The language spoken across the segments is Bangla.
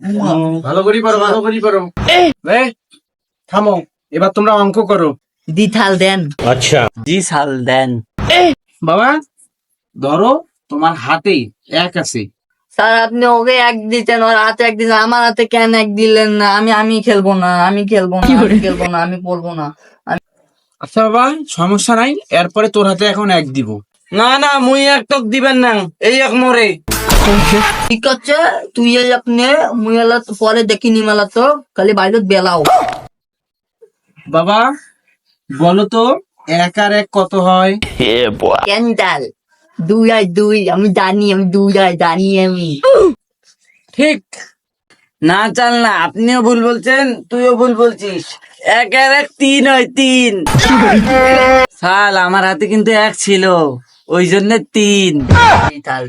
ভালো করি পারো, ভালো করি পারো। থামো, এবার তোমরা অঙ্ক করো। দ্বিথাল দেন। अच्छा। জি সাল দেন। বাবা ধরো, তোমার হাতে এক আছে। স্যার আপনি ওকে এক দিতেন, ওর হাতে এক দিতেন, আমার হাতে কেন এক দিলেন না? আমি খেলবো না, আমি খেলবো না, আমি খেলবো না, আমি পড়বো না। আচ্ছা বাবা, সমস্যা নাই, এরপরে তোর হাতে এখন এক দিব। না না, মুই এক টক দিবেন না, এই এক মরে। ঠিক আছে, তুই এই আপনি মুইলা পরে দেখিনি মেলা তো খালি বাইরে বেলাও। বাবা বলো তো, এক আর এক কত হয়? ক্যান্টাল 2 আর 2, আমি জানি, আমি 2 আর জানি আমি। ঠিক না চাল না, আপনিও ভুল বলছেন, তুইও ভুল বলছিস। এক আর এক 3 হয়, 3। সাল আমার হাতে কিন্তু এক ছিল, ওই জন্য 3।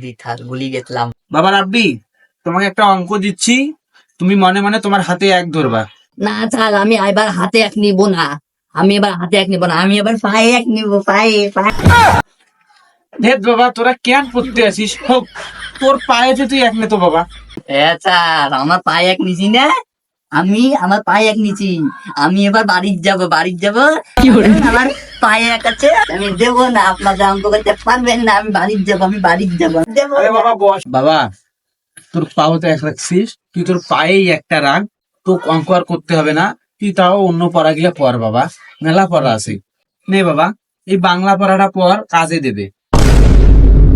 দিথাল ভুলি গেছিলাম। বাবা রাব্বি, তোমাকে একটা অঙ্ক দিচ্ছি, তুমি মনে মনে তোমার হাতে এক ধরবা। না স্যার, আমি এবার হাতে এক নিব না, আমি এবার হাতে এক নিব না, আমি এবার পায়ে এক নিব, পায়ে পায়ে। ধেত বাবা, তোরা কেন পড়তে আসিস? হোক, তোর পায়েতে তুই এক নে তো বাবা। হ্যাঁ স্যার, আমার পায়ে এক নিছি না, আমি আমার পায়ে এক নিছি, আমি এবার বাড়ির যাব, আমার পায়ে এক আছে, আমি দেবো না, আপনাদের অঙ্ক করতে পারবেন না, আমি বাড়ির যাব, আমি বাড়ির যাব, দেবো আরে না। বাবা বস। বাবা তোর পাওতে এক রাখছিস, তুই তোর পায়েই একটা রাখ, তো অঙ্ক আর করতে হবে না, তুই তাও অন্য পড়া গিয়ে পড় বাবা, মেলা পড়া আছে। নে বাবা, এই বাংলা পড়াটা পড়, কাজে দেবে।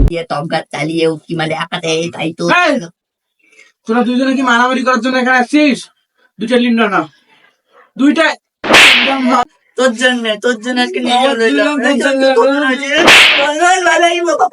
দিয়ে তবগা চালিয়ে উঠি মানে একাতে, তাই তো। এই! তোরা দুজনে কি মারামারি করার জন্য এখানে আসছিস? দুইটা লিন্ডা না, দুইটা। তোর জন্য আজকে নিয়ে চলে এলাম। তোর জন্য। এই, বাবা।